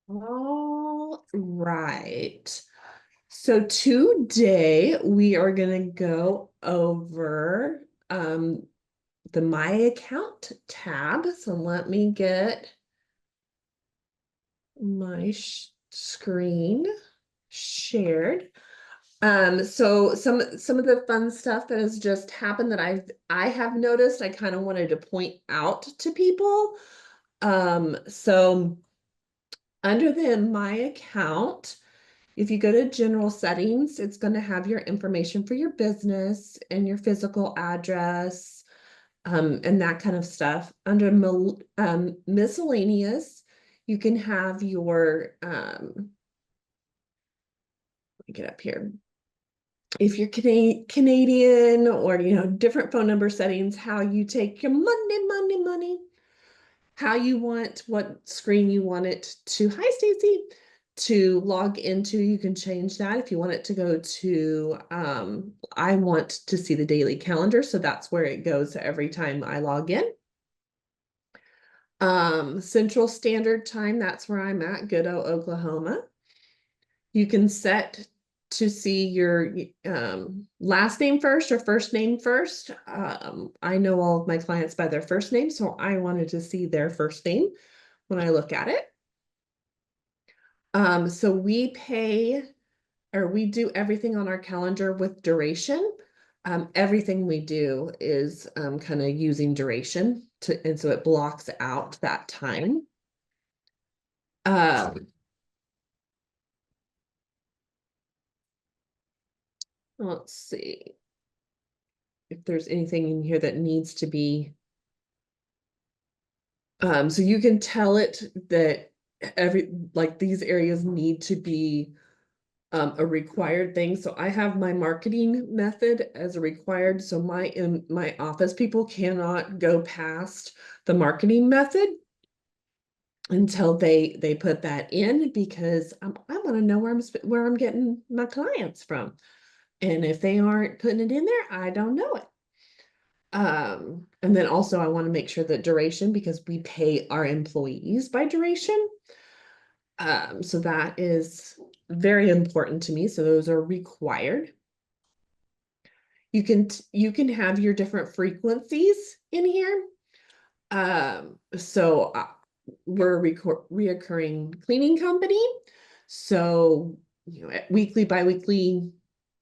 All right. So today we are going to go over the My Account tab. So let me get my screen shared. So some of the fun stuff that has just happened that I have noticed, I kind of wanted to point out to people. So under the My Account, if you go to general settings, it's going to have your information for your business and your physical address, and that kind of stuff. Under miscellaneous, you can have your, let me get up here. If you're Canadian or, different phone number settings, how you take your money, how you want, what screen you want it to, hi Stacy, to log into. You can change that if you want it to go to, I want to see the daily calendar, so that's where it goes every time I log in. Central Standard Time, that's where I'm at, good old Oklahoma. You can set to see your last name first or first name first. I know all of my clients by their first name, so I wanted to see their first name when I look at it. So we pay, or we do everything on our calendar with duration. Everything we do is kind of using duration and so it blocks out that time. Let's see if there's anything in here that needs to be. So you can tell it that these areas need to be a required thing. So I have my marketing method as a required. So my office people cannot go past the marketing method until they put that in, because I want to know where I'm getting my clients from. And if they aren't putting it in there, I don't know it. And then also I want to make sure that duration, because we pay our employees by duration. So that is very important to me. So those are required. You can have your different frequencies in here. So we're a reoccurring cleaning company. So, weekly, biweekly,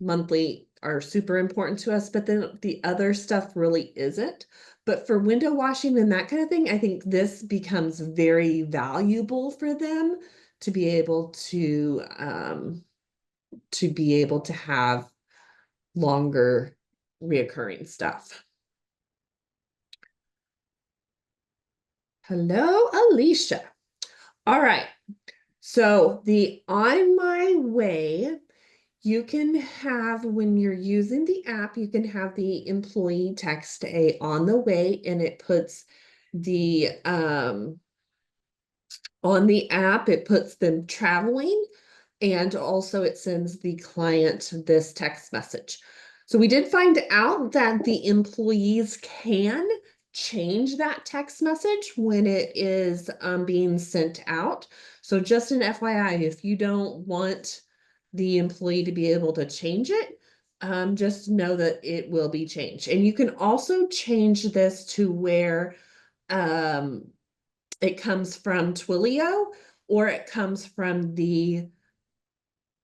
monthly are super important to us, but then the other stuff really isn't. But for window washing and that kind of thing, I think this becomes very valuable for them to be able to have longer reoccurring stuff. Hello, Alicia. All right. So the On My Way, you can have, when you're using the app, you can have the employee text a on the way, and it puts the on the app, it puts them traveling, and also it sends the client this text message. So we did find out that the employees can change that text message when it is being sent out. So just an FYI, if you don't want the employee to be able to change it, just know that it will be changed. And you can also change this to where it comes from Twilio, or it comes from the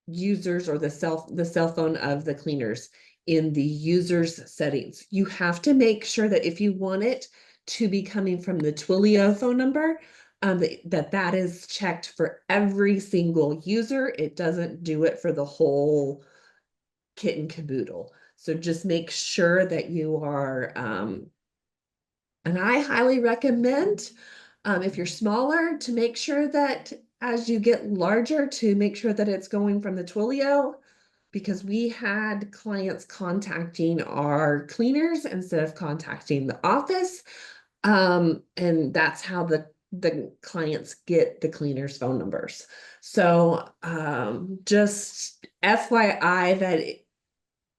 users or the cell phone of the cleaners in the users settings. You have to make sure that if you want it to be coming from the Twilio phone number, that is checked for every single user. It doesn't do it for the whole kit and caboodle. So just make sure that you are, and I highly recommend, if you're smaller, to make sure that as you get larger, to make sure that it's going from the Twilio, because we had clients contacting our cleaners instead of contacting the office. And that's how the clients get the cleaners' phone numbers. So just FYI that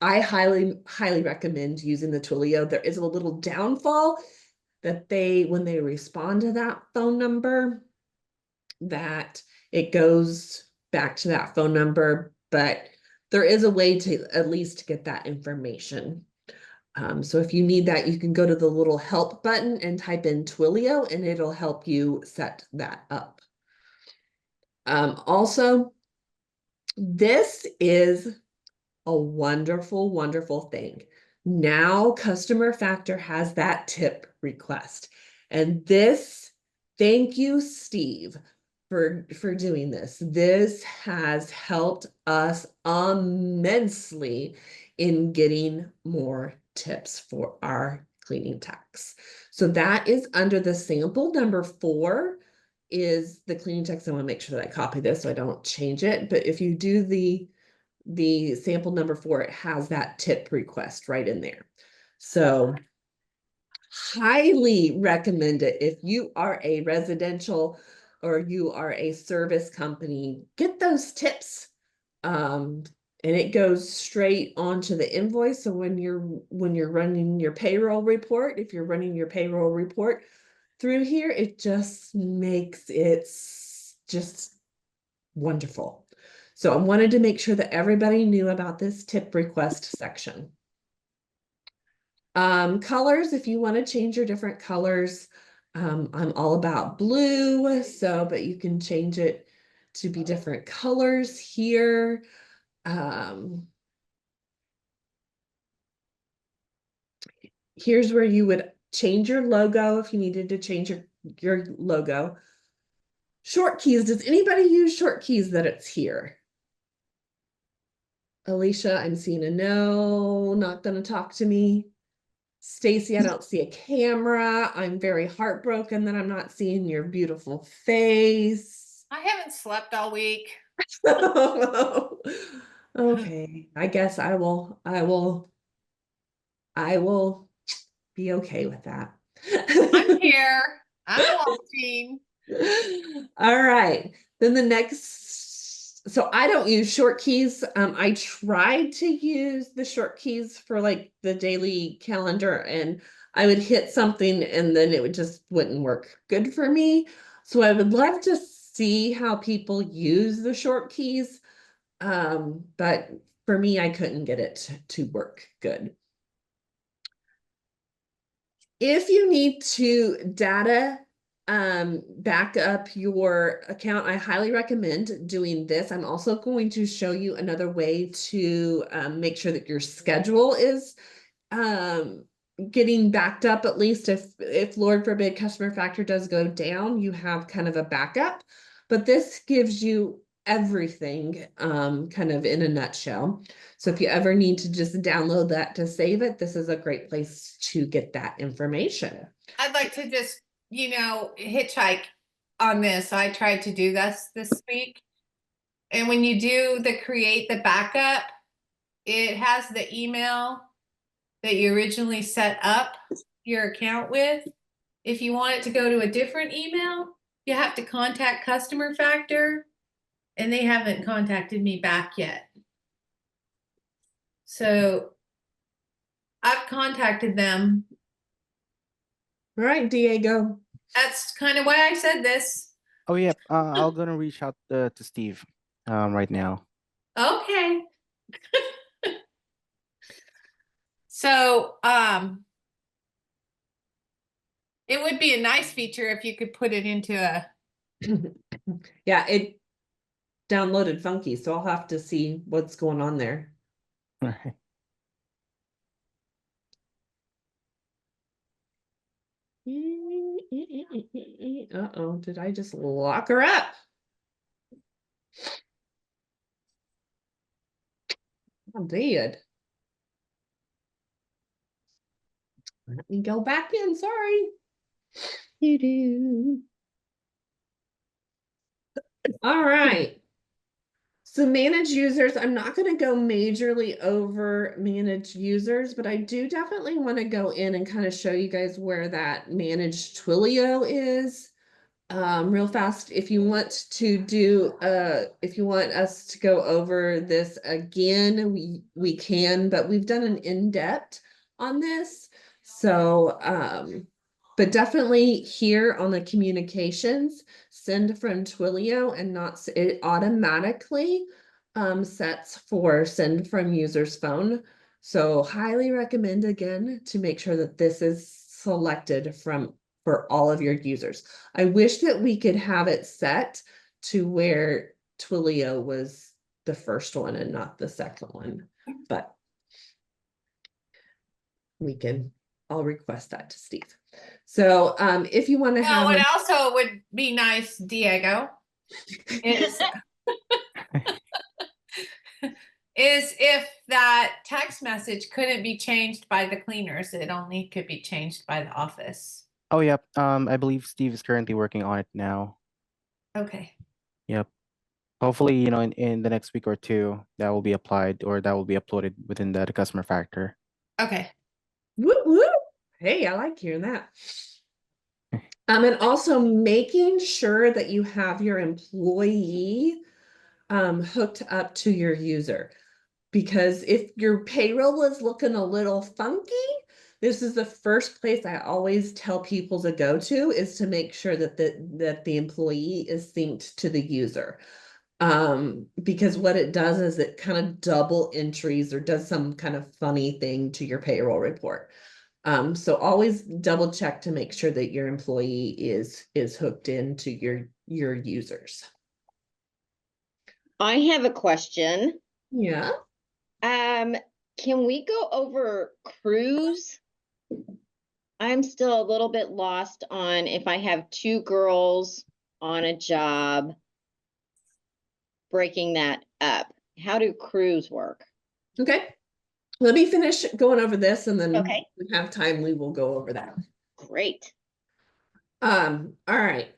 I highly recommend using the Twilio. There is a little downfall that when they respond to that phone number, that it goes back to that phone number, but there is a way to at least get that information. So if you need that, you can go to the little help button and type in Twilio and it'll help you set that up. Also, this is a wonderful, wonderful thing. Now Customer Factor has that tip request. And this, thank you, Steve, for doing this. This has helped us immensely in getting more tips for our cleaning techs. So that is under the sample number 4 is the cleaning techs. I want to make sure that I copy this so I don't change it. But if you do the sample number 4, it has that tip request right in there. So highly recommend it. If you are a residential or you are a service company, get those tips. And it goes straight onto the invoice. So when you're running your payroll report, if you're running your payroll report through here, it just makes it just wonderful. So I wanted to make sure that everybody knew about this tip request section. Colors, if you want to change your different colors, I'm all about blue, so, but you can change it to be different colors here. Here's where you would change your logo if you needed to change your logo. Short keys, does anybody use short keys that it's here? Alicia, I'm seeing a no, not gonna talk to me. Stacy, I don't see a camera. I'm very heartbroken that I'm not seeing your beautiful face. I haven't slept all week. Okay, I guess I will be okay with that. I'm here. I'm watching. All right. Then the next, so I don't use short keys. I tried to use the short keys for like the daily calendar and I would hit something and then it would just wouldn't work good for me. So I would love to see how people use the short keys. But for me, I couldn't get it to work good. If you need to data back up your account, I highly recommend doing this. I'm also going to show you another way to make sure that your schedule is getting backed up, at least if Lord forbid customer factor does go down, you have kind of a backup. But this gives you everything kind of in a nutshell. So if you ever need to just download that to save it, this is a great place to get that information. I'd like to just, hitchhike on this. I tried to do this week. And when you do create the backup, it has the email that you originally set up your account with. If you want it to go to a different email, you have to contact Customer Factor, and they haven't contacted me back yet. So I've contacted them. All right, Diego. That's kind of why I said this. Oh, yeah. I'll gonna reach out to Steve right now. Okay. So, it would be a nice feature if you could put it into a. Yeah, it downloaded funky, so I'll have to see what's going on there. Right. Uh-oh, did I just lock her up? I did. Let me go back in, sorry. You do. All right. So manage users, I'm not going to go majorly over manage users, but I do definitely want to go in and kind of show you guys where that managed Twilio is. Real fast, if you want to do if you want us to go over this again, we can, but we've done an in-depth on this. So But definitely here on the communications, send from Twilio and not, it automatically sets for send from user's phone. So highly recommend again to make sure that this is selected for all of your users. I wish that we could have it set to where Twilio was the first one and not the second one, but I'll request that to Steve. So if you want to Well, have what also would be nice, Diego, is is if that text message couldn't be changed by the cleaners, it only could be changed by the office. Oh, yep. I believe Steve is currently working on it now. Okay. Yep. Hopefully, in the next week or two, that will be applied or that will be uploaded within the customer factor. Okay. whoop, whoop. Hey, I like hearing that. And also making sure that you have your employee hooked up to your user. Because if your payroll is looking a little funky, this is the first place I always tell people to go to, is to make sure that the employee is synced to the user. Because what it does is it kind of double entries or does some kind of funny thing to your payroll report. So always double check to make sure that your employee is hooked into your users. I have a question. Yeah. Can we go over crews? I'm still a little bit lost on if I have two girls on a job, breaking that up. How do crews work? Okay. Let me finish going over this and then Okay. we have time, we will go over that. Great. All right.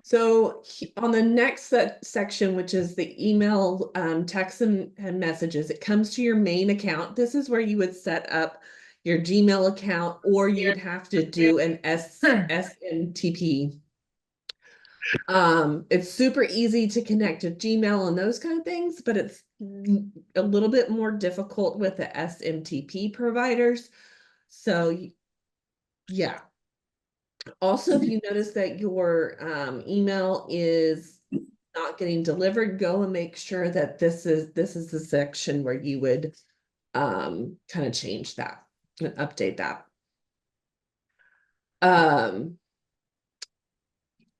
So on the next section, which is the email, text and messages, it comes to your main account. This is where you would set up your Gmail account, or you'd have to do an SMTP. It's super easy to connect to Gmail and those kind of things, but it's a little bit more difficult with the SMTP providers. So yeah. Also, if you notice that your email is not getting delivered, go and make sure that this is the section where you would kind of change that and update that.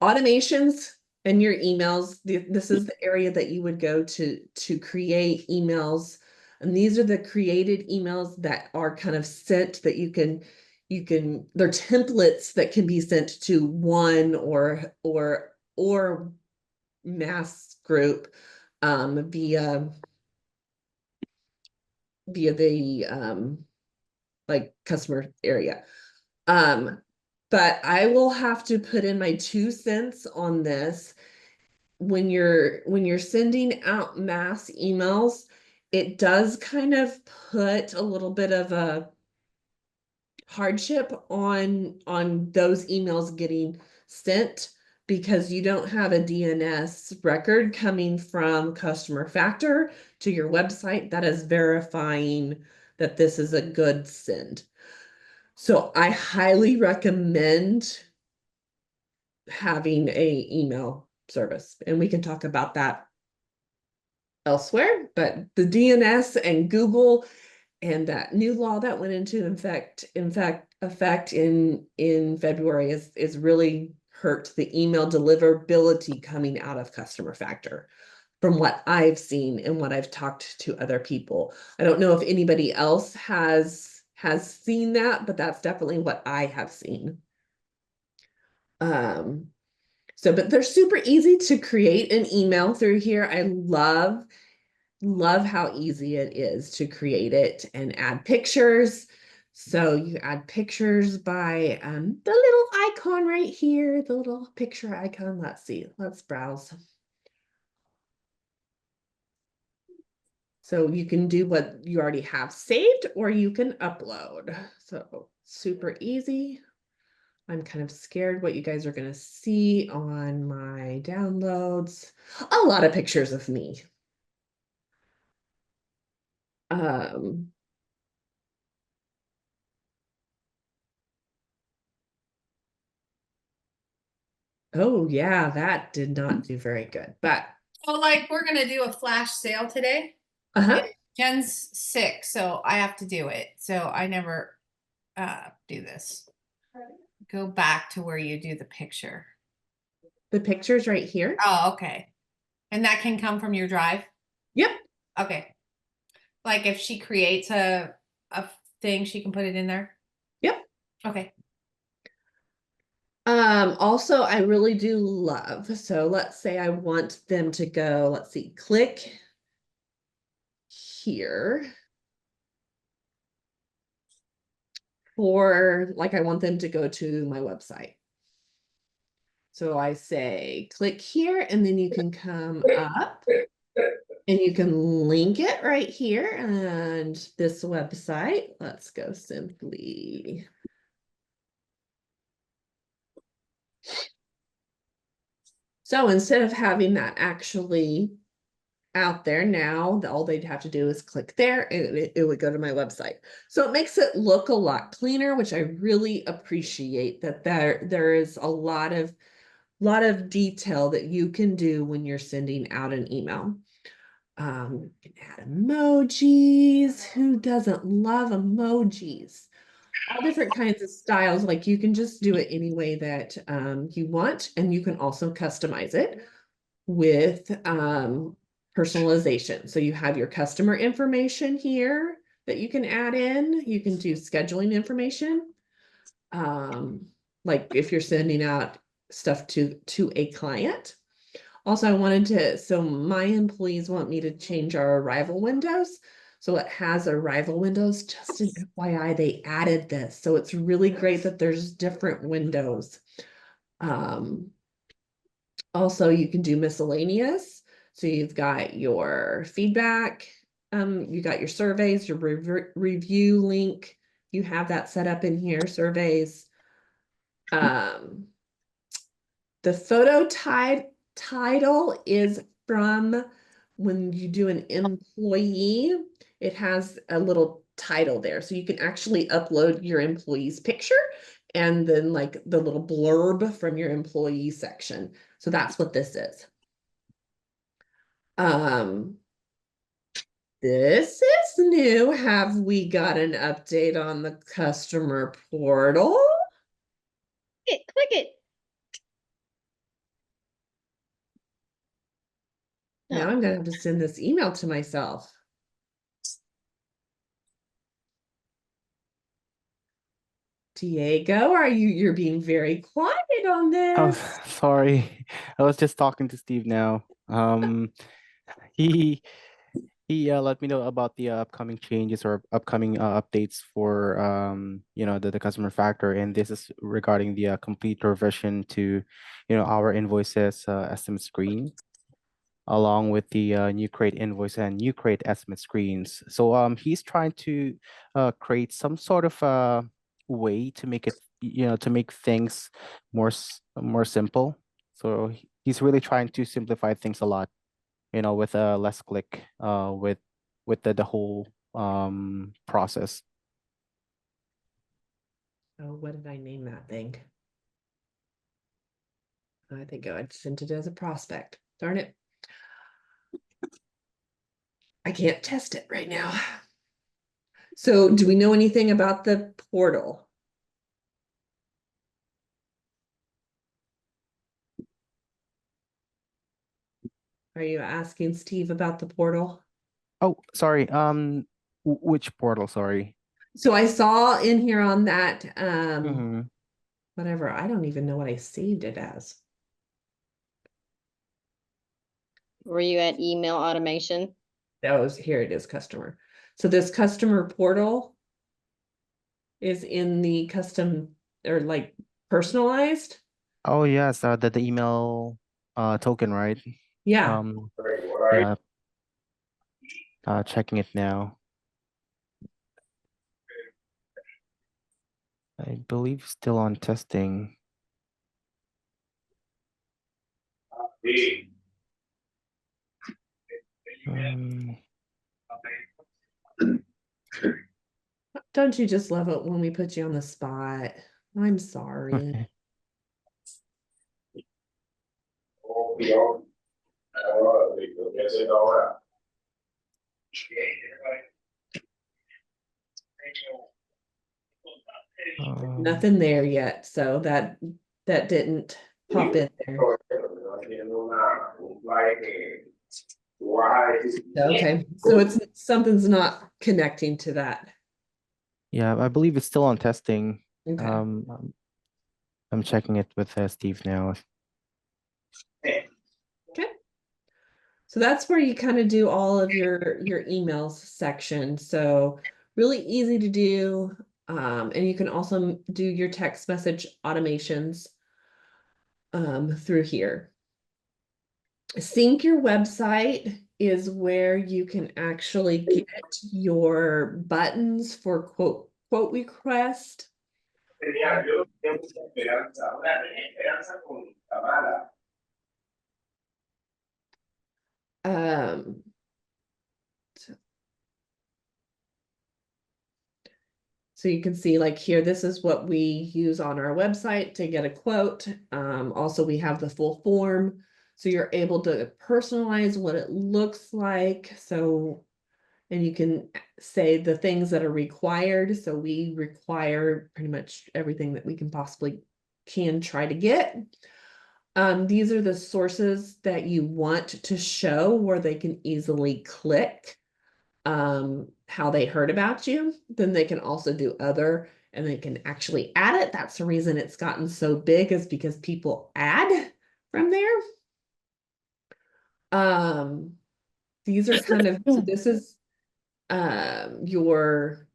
Automations in your emails, this is the area that you would go to create emails. And these are the created emails that are kind of sent that you can they're templates that can be sent to one or mass group via the like customer area. But I will have to put in my 2 cents on this. When you're sending out mass emails, it does kind of put a little bit of a hardship on those emails getting sent, because you don't have a DNS record coming from customer factor to your website that is verifying that this is a good send. So I highly recommend having a email service, and we can talk about that elsewhere. But the DNS and Google and that new law that went into effect in February is really hurt the email deliverability coming out of customer factor, from what I've seen and what I've talked to other people. I don't know if anybody else has seen that, but that's definitely what I have seen. But they're super easy to create an email through here. I love how easy it is to create it and add pictures. So you add pictures by the little icon right here, the little picture icon. Let's see, let's browse. So you can do what you already have saved, or you can upload. So super easy. I'm kind of scared what you guys are going to see on my downloads. A lot of pictures of me. Um, Oh yeah, that did not do very good, but Well, like we're gonna do a flash sale today. uh-huh. Jen's sick, so I have to do it. So I never do this. Go back to where you do the picture. The picture's right here. Oh, okay. And that can come from your drive? Yep. Okay. Like if she creates a thing, she can put it in there? Yep. Okay. Also, I really do love, so let's say I want them to go, let's see, click here. Or like I want them to go to my website. So I say, click here, and then you can come up and you can link it right here. And this website, let's go simply. So instead of having that actually out there now, all they'd have to do is click there and it would go to my website. So it makes it look a lot cleaner, which I really appreciate that there is a lot of detail that you can do when you're sending out an email. You can add emojis. Who doesn't love emojis? All different kinds of styles. Like you can just do it any way that you want, and you can also customize it with personalization. So you have your customer information here that you can add in. You can do scheduling information. Like if you're sending out stuff to a client. Also, I wanted to, so my employees want me to change our arrival windows. So it has arrival windows, just an FYI, they added this. So it's really great that there's different windows. Also, you can do miscellaneous. So you've got your feedback, you got your surveys, your review link. You have that set up in here, surveys. The photo title is from when you do an employee, it has a little title there. So you can actually upload your employee's picture and then like the little blurb from your employee section. So that's what this is. This is new. Have we got an update on the customer portal? Click it. Now No. I'm gonna have to send this email to myself. Diego, you're being very quiet on Oh, this? sorry. I was just talking to Steve now. He let me know about the upcoming changes or upcoming updates for the customer factor, and this is regarding the complete revision to our invoices estimate screen, along with the new create invoice and new create estimate screens. So he's trying to create some sort of way to make it to make things more simple. So he's really trying to simplify things a lot, with a less click with the whole process. Oh, what did I name that thing? I think I sent it as a prospect. Darn it. I can't test it right now. So do we know anything about the portal? Are you asking Steve about the portal? Oh, sorry. Which portal? Sorry. So I saw in here on that, Mm-hmm. whatever, I don't even know what I saved it as. Were you at email automation? That was, here it is, customer. So this customer portal is in the custom or like personalized. Oh yes, the email token, right? Yeah. Um, yeah, checking it now. I believe still on testing. Um, Don't you just love it when we put you on the spot? I'm sorry. Nothing there yet, so that didn't pop in there. Okay, so it's something's not connecting to that. Yeah, I believe it's still on testing. Okay. I'm checking it with Steve now. Okay. So that's where you kind of do all of your emails section. So really easy to do. And you can also do your text message automations through here. Sync your website is where you can actually get your buttons for quote request. So you can see like here, this is what we use on our website to get a quote. Also, we have the full form. So you're able to personalize what it looks like. So, and you can say the things that are required. So we require pretty much everything that we can possibly try to get. These are the sources that you want to show where they can easily click how they heard about you. Then they can also do other, and they can actually add it. That's the reason it's gotten so big, is because people add from there. These are kind of, so this is your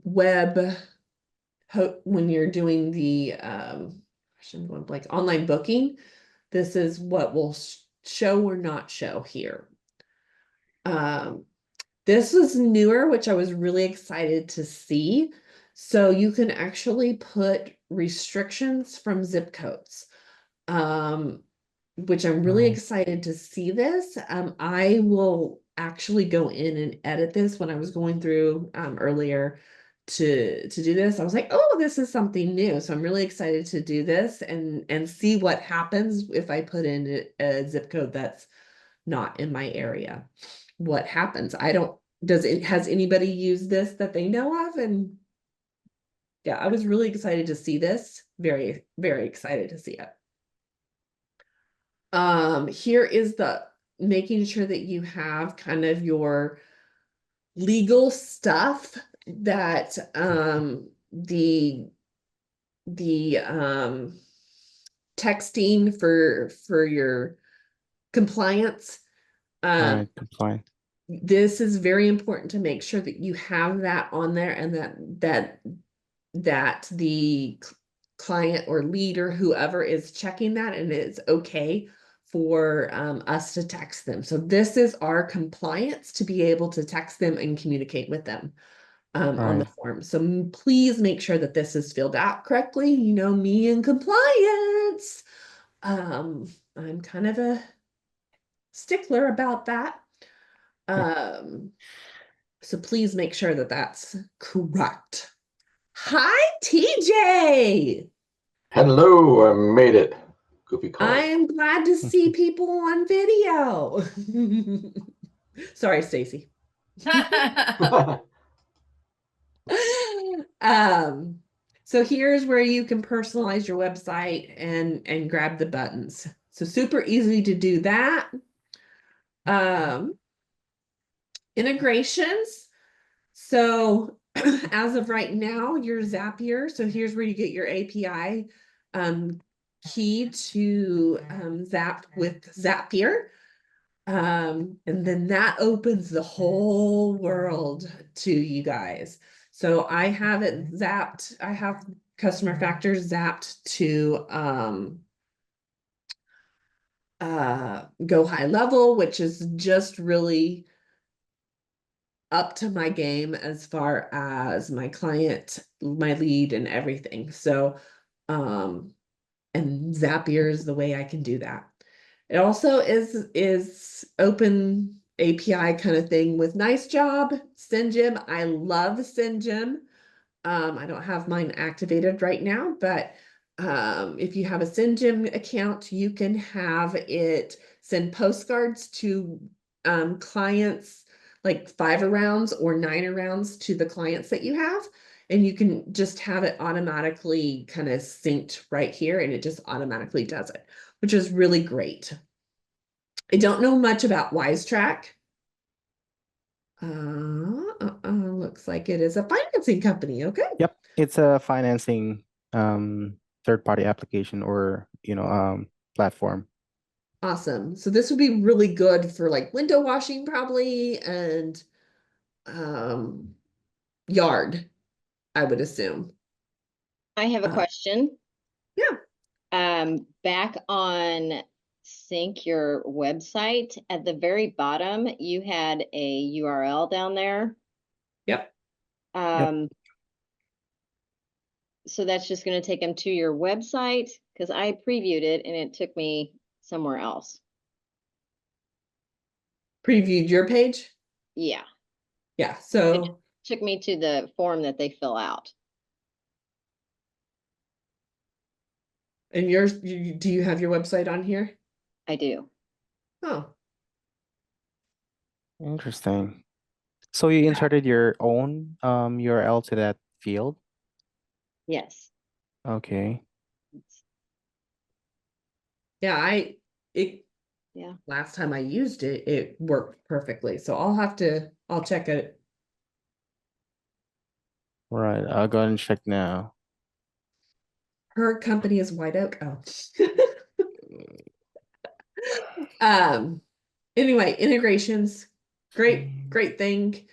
web when you're doing the I'm going blank, online booking. This is what will show or not show here. This is newer, which I was really excited to see. So you can actually put restrictions from zip codes, which I'm really excited to see this. I will actually go in and edit this. When I was going through earlier to do this, I was like, oh, this is something new. So I'm really excited to do this and see what happens if I put in a zip code that's not in my area. What happens? Has anybody used this that they know of? And yeah, I was really excited to see this. Very, very excited to see it. Here is the making sure that you have kind of your legal stuff that the texting for your compliance. All right, compliant. This is very important to make sure that you have that on there, and that the client or leader, whoever is checking that, and it's okay for us to text them. So this is our compliance to be able to text them and communicate with them on the form. So please make sure that this is filled out correctly. You know me and compliance. I'm kind of a stickler about that. So please make sure that that's correct. Hi, TJ. Hello, I made it. Goofy call. I'm glad to see people on video. Sorry, Stacy. So here's where you can personalize your website and grab the buttons. So super easy to do that. Integrations. So as of right now, your Zapier. So here's where you get your API key to Zap with Zapier. And then that opens the whole world to you guys. So I have it zapped. I have customer factors zapped to go high level, which is just really up to my game as far as my client, my lead, and everything. So and Zapier is the way I can do that. It also is open API kind of thing with Nice Job, SendGym. I love SendGym. I don't have mine activated right now, but If you have a SendGym account, you can have it send postcards to clients, like 5 rounds or 9 rounds to the clients that you have. And you can just have it automatically kind of synced right here, and it just automatically does it, which is really great. I don't know much about WiseTrack. Looks like it is a financing company. Okay. Yep, it's a financing third-party application or platform. Awesome. So this would be really good for like window washing probably and yard, I would assume. I have a Uh, question. Yeah. Back on sync your website, at the very bottom, you had a URL down there. Yep. So that's just going to take them to your website, because I previewed it and it took me somewhere else. Previewed your page. Yeah, Yeah. So took me to the form that they fill out. and yours, do you have your website on here? I do. Oh, Interesting. So you inserted your own URL to that field? Yes. Okay. yeah. Yeah. Last time I used it, it worked perfectly. So I'll check it. Right. I'll go ahead and check now. Her company is White Oak. Oh. Anyway, integrations, great thing.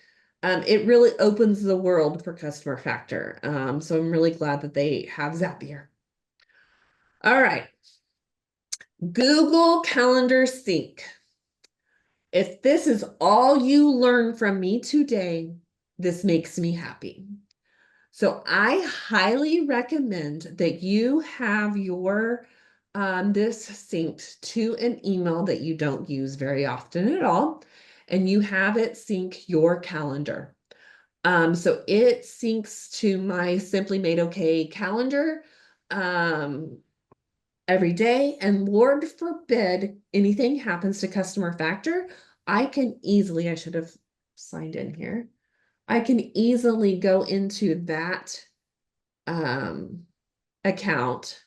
It really opens the world for customer factor. So I'm really glad that they have Zapier. All right. Google Calendar Sync. If this is all you learn from me today, this makes me happy. So I highly recommend that you have your this synced to an email that you don't use very often at all, and you have it sync your calendar. So it syncs to my Simply Made Okay calendar every day, and Lord forbid anything happens to customer factor, I should have signed in here. I can easily go into that account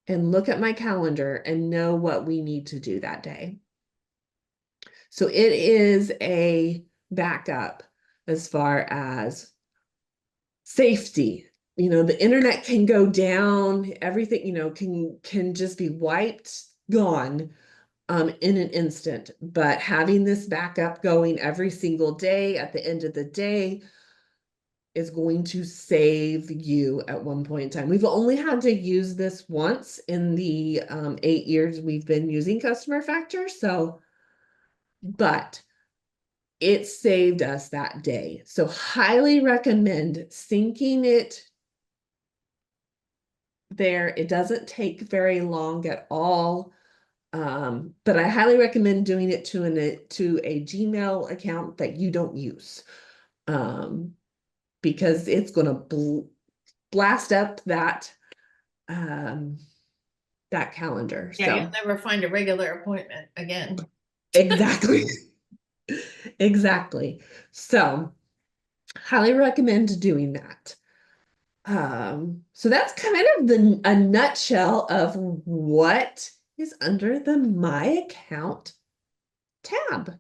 and look at my calendar and know what we need to do that day. So it is a backup as far as safety. The internet can go down, everything, can just be wiped, gone in an instant. But having this backup going every single day at the end of the day is going to save you at one point in time. We've only had to use this once in the 8 years we've been using customer factor. But it saved us that day. So highly recommend syncing it there. It doesn't take very long at all. But I highly recommend doing it to a Gmail account that you don't use. Because it's going to blast up that calendar. Yeah, So you'll never find a regular appointment again. exactly. Exactly. So highly recommend doing that. So that's kind of a nutshell of what is under the My Account tab.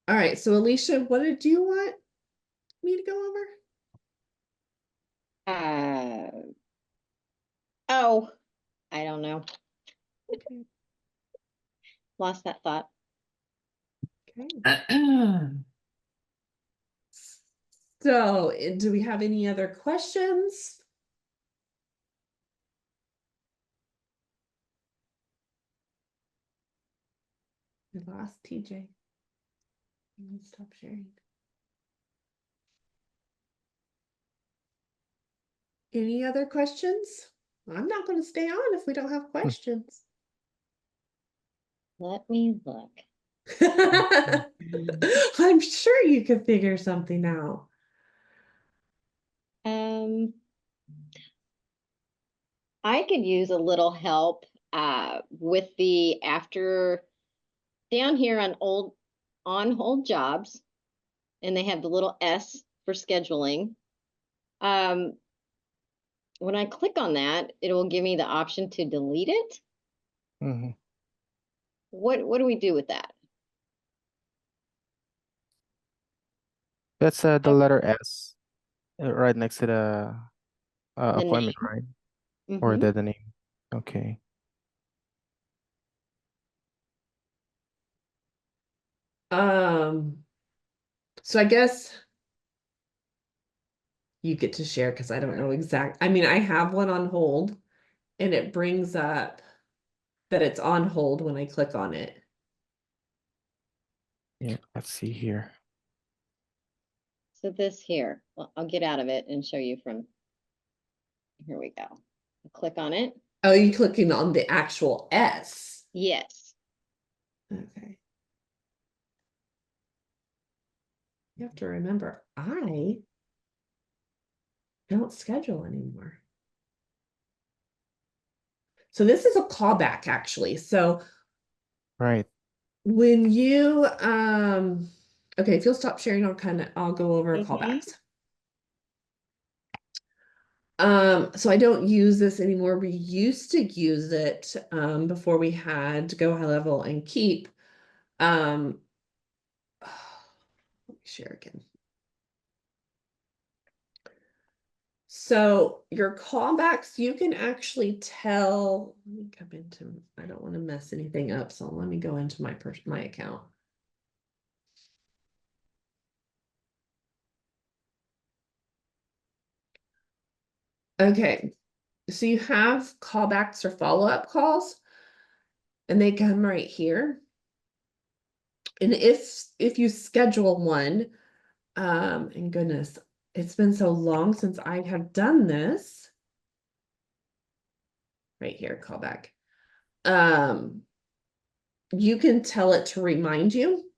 All right, so Alicia, what did you want me to go over? Oh, I don't know. Okay. Lost that thought. Okay. So, do we have any other questions? We lost TJ. Stop sharing. Any other questions? I'm not going to stay on if we don't have questions. Let me look. I'm sure you could figure something out. I could use a little help with the after down here on hold jobs, and they have the little S for scheduling. When I click on that, it will give me the option to delete it. Mhm. What do we do with that? That's the letter S right next to the The appointment, right? Or name? the name. Okay. So I guess you get to share because I don't know I mean, I have one on hold and it brings up that it's on hold when I click on it. Yeah, let's see here. So this here, well, I'll get out of it and show you from, here we go. Click on it. Oh, you clicking on the actual S. Yes. Okay. You have to remember, I don't schedule anymore. So this is a callback actually. So Right. when you okay, if you'll stop sharing, I'll go over Mhm. callbacks. So I don't use this anymore. We used to use it before we had Go High Level and Keep. Let me share again. So your callbacks, you can actually tell, let me come into, I don't want to mess anything up, so let me go into my account. Okay, so you have callbacks or follow-up calls, and they come right here. And if you schedule one, and goodness, it's been so long since I have done this. Right here, callback. You can tell it to remind you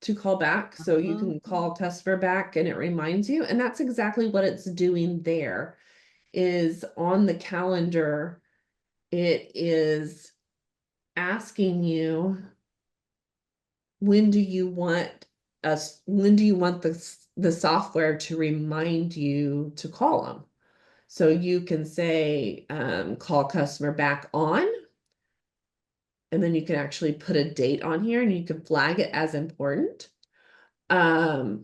to call back. So you can call customer back and it reminds you. And that's exactly what it's doing there, is on the calendar. It is asking you, when do you want the software to remind you to call them? So you can say, call customer back on, and then you can actually put a date on here and you can flag it as important. And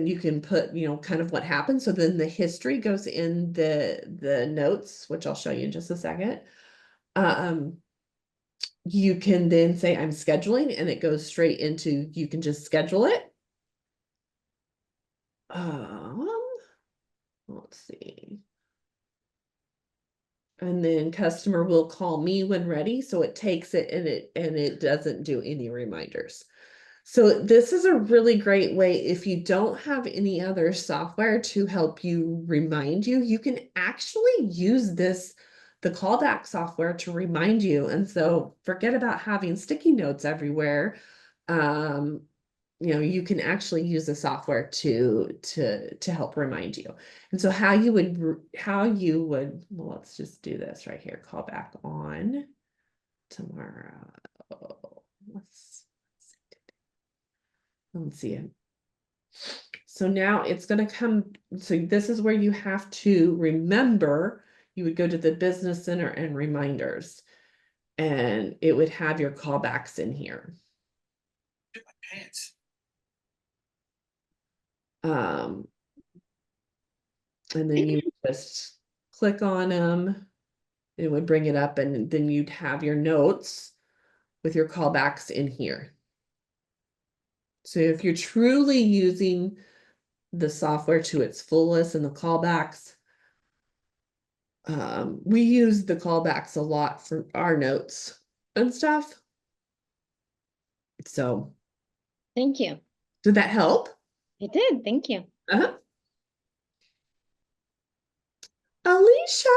you can put, kind of what happened. So then the history goes in the notes, which I'll show you in just a second. You can then say I'm scheduling and it goes straight into, you can just schedule it. Let's see. And then customer will call me when ready. So it takes it and it doesn't do any reminders. So this is a really great way. If you don't have any other software to help you remind you, you can actually use the callback software to remind you. And so forget about having sticky notes everywhere. You can actually use the software to help remind you. And so how you would, well, let's just do this right here. Call back on tomorrow. Let's see it. So now it's going to come. So this is where you have to remember. You would go to the business center and reminders, and it would have your callbacks in here. And then you just click on them. It would bring it up, and then you'd have your notes with your callbacks in here. So if you're truly using the software to its fullest and the callbacks, we use the callbacks a lot for our notes and stuff. So Thank you. did that help? It did. Thank you. Alicia.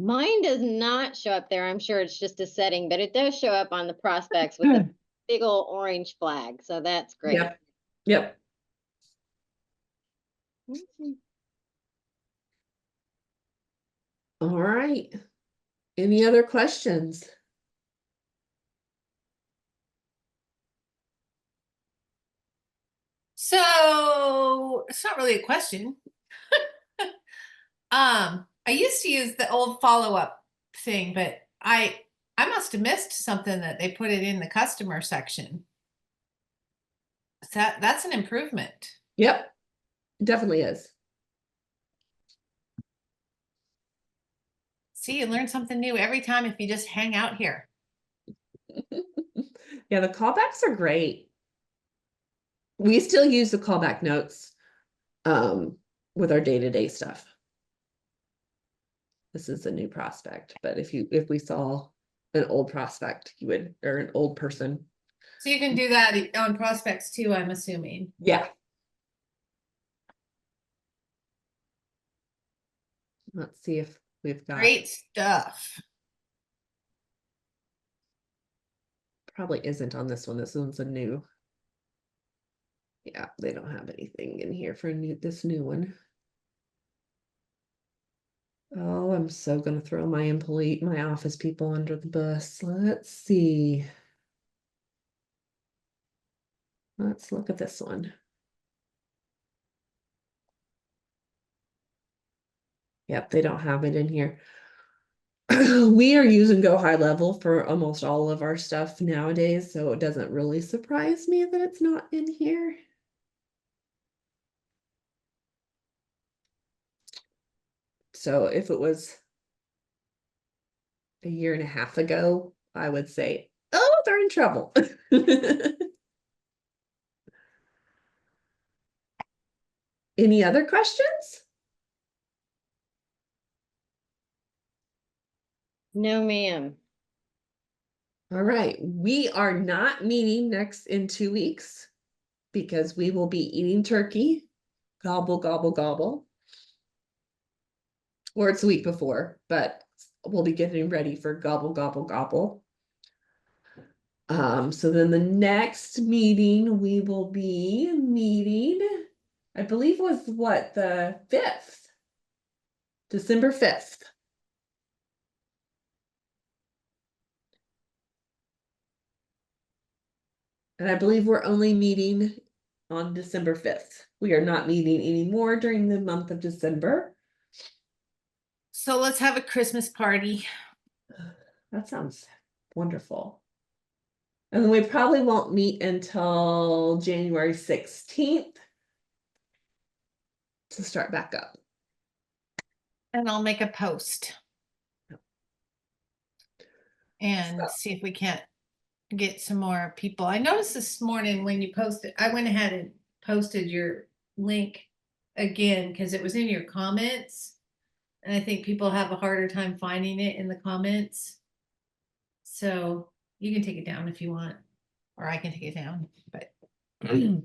Mine does not show up there. I'm sure it's just a setting, but it does show up on the prospects with a big old orange flag. So that's great. Yep. Yep. Mhm. All right. Any other questions? So it's not really a question. I used to use the old follow-up thing, but I must have missed something that they put it in the customer section. That's an improvement. Yep. Definitely is. See, you learn something new every time if you just hang out here. Yeah, the callbacks are great. We still use the callback notes with our day-to-day stuff. This is a new prospect, but if we saw an old prospect, you would, or an old person. So you can do that on prospects too, I'm assuming. Yeah. Let's see if we've got, Great stuff. probably isn't on this one. This one's a new. Yeah, they don't have anything in here for this new one. Oh, I'm so gonna throw my office people under the bus. Let's see. Let's look at this one. Yep, they don't have it in here. We are using Go High Level for almost all of our stuff nowadays, so it doesn't really surprise me that it's not in here. So if it was a year and a half ago, I would say, oh, they're in trouble. Any other questions? No, ma'am. All right, we are not meeting next in 2 weeks because we will be eating turkey. Gobble, gobble, gobble. Or it's the week before, but we'll be getting ready for gobble, gobble, gobble. So then the next meeting we will be meeting, I believe was what, the 5th? December 5th. And I believe we're only meeting on December 5th. We are not meeting anymore during the month of December. So let's have a Christmas party. That sounds wonderful. And then we probably won't meet until January 16th to start back up. And I'll make a post. And see if we can't get some more people. I noticed this morning when you posted, I went ahead and posted your link again because it was in your comments. And I think people have a harder time finding it in the comments. So you can take it down if you want, or I can take it down, but be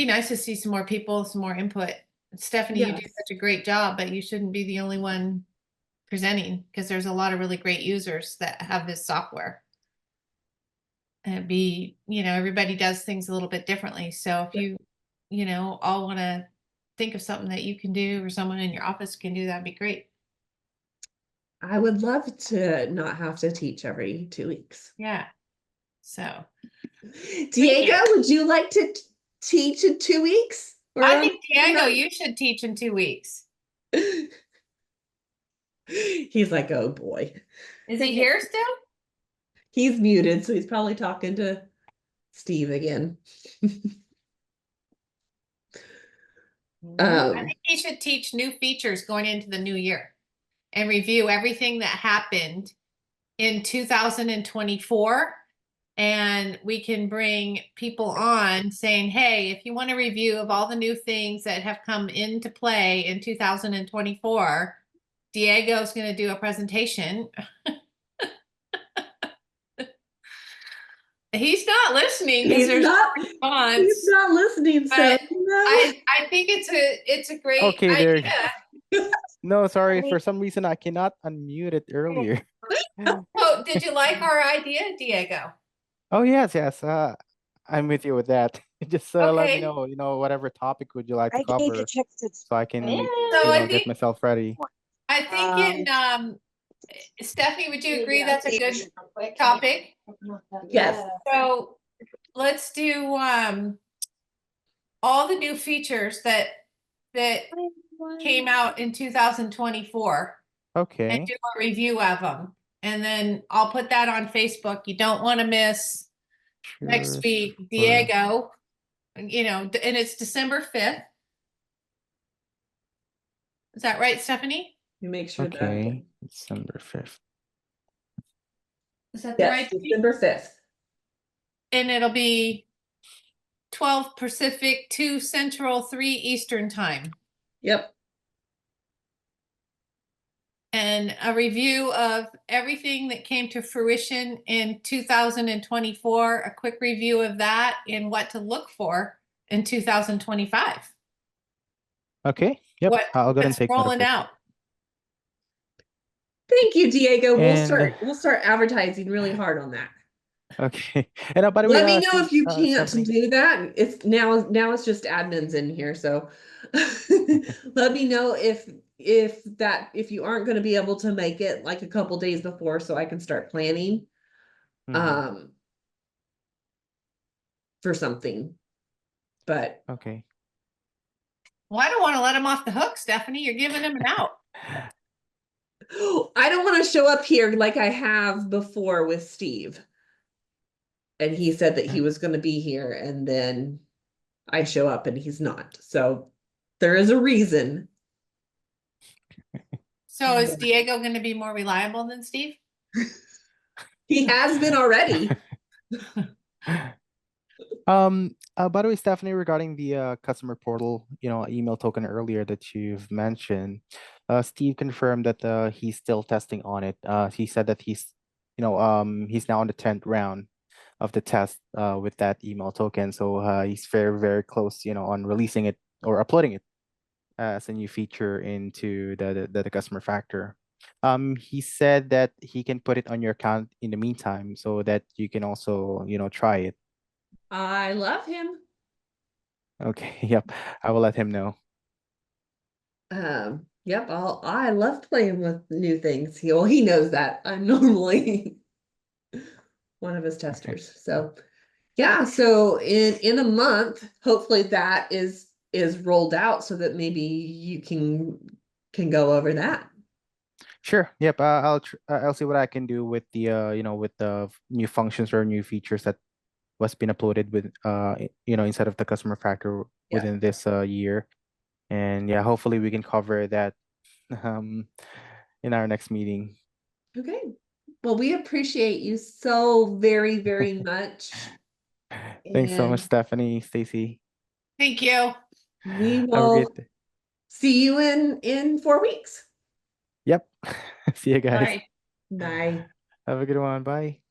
nice to see some more people, some more input. Stephanie, you do Yes. such a great job, but you shouldn't be the only one presenting because there's a lot of really great users that have this software. And it'd be, everybody does things a little bit differently. So if you all want to think of something that you can do or someone in your office can do, that'd be great. I would love to not have to teach every 2 weeks. Yeah. So Diego, would you like to teach in 2 weeks? I think, Diego, you should teach in 2 weeks. He's like, oh boy. Is he here still? He's muted, so he's probably talking to Steve again. I think he should teach new features going into the new year and review everything that happened in 2024. And we can bring people on saying, hey, if you want a review of all the new things that have come into play in 2024, Diego's going to do a presentation. He's not listening because there's no response. He's not listening. So I think it's a great Okay, there. idea. No, sorry. For some reason, I cannot unmute it earlier. Oh, did you like our idea, Diego? Oh, yes, yes. I'm with you with that. Just let me Okay. know, whatever topic would you like to I gave cover the checks. so I can, Yeah. So I get think, myself ready. I think Stephanie, would you agree that's a good topic? Yes. So let's do all the new features that came out in 2024 and Okay. do a review of them. And then I'll put that on Facebook. You don't want to miss next Sure, week, sure. Diego, and it's December 5th. Is that right, Stephanie? You make sure that, Okay, December 5th. Is that the yes, right date? December 5th. And it'll be 12 Pacific, 2 Central, 3 Eastern time. Yep. And a review of everything that came to fruition in 2024, a quick review of that and what to look for in 2025. Okay, yep. I'll go ahead and What's take note of rolling it. out? Thank you, Diego. And- We'll start advertising really hard on that. Okay. And by the way, Let me know Steve, if you can't Stephanie. do that. It's now it's just admins in here, so let me know if you aren't going to be able to make it like a couple days before, so I can start planning Mhm. for something. But Okay. Well, I don't want to let him off the hook, Stephanie. You're giving him an out. I don't want to show up here like I have before with Steve. And he said that he was going to be here, and then I show up and he's not. So there is a reason. So is Diego going to be more reliable than Steve? He has been already. By the way, Stephanie, regarding the customer portal, email token earlier that you've mentioned, Steve confirmed that he's still testing on it. He said that he's now on the 10th round of the test with that email token. So he's very, very close, on releasing it or uploading it as a new feature into the customer factor. He said that he can put it on your account in the meantime so that you can also, try it. I love him. Okay, yep. I will let him know. Yep, I love playing with new things. He knows that. I'm normally one of his testers. So yeah, so in a month, hopefully that is rolled out so that maybe you can go over that. Sure. Yep. I'll see what I can do with with the new functions or new features that was been uploaded with inside of the customer factor Yeah. within this year. And yeah, hopefully we can cover that um in our next meeting. Okay. Well, we appreciate you so very, very much. Thanks so much, And Stephanie, Stacy. Thank you. we Have a will great day. see you in 4 weeks. Yep. See you guys. Bye. Bye. Have a good one. Bye.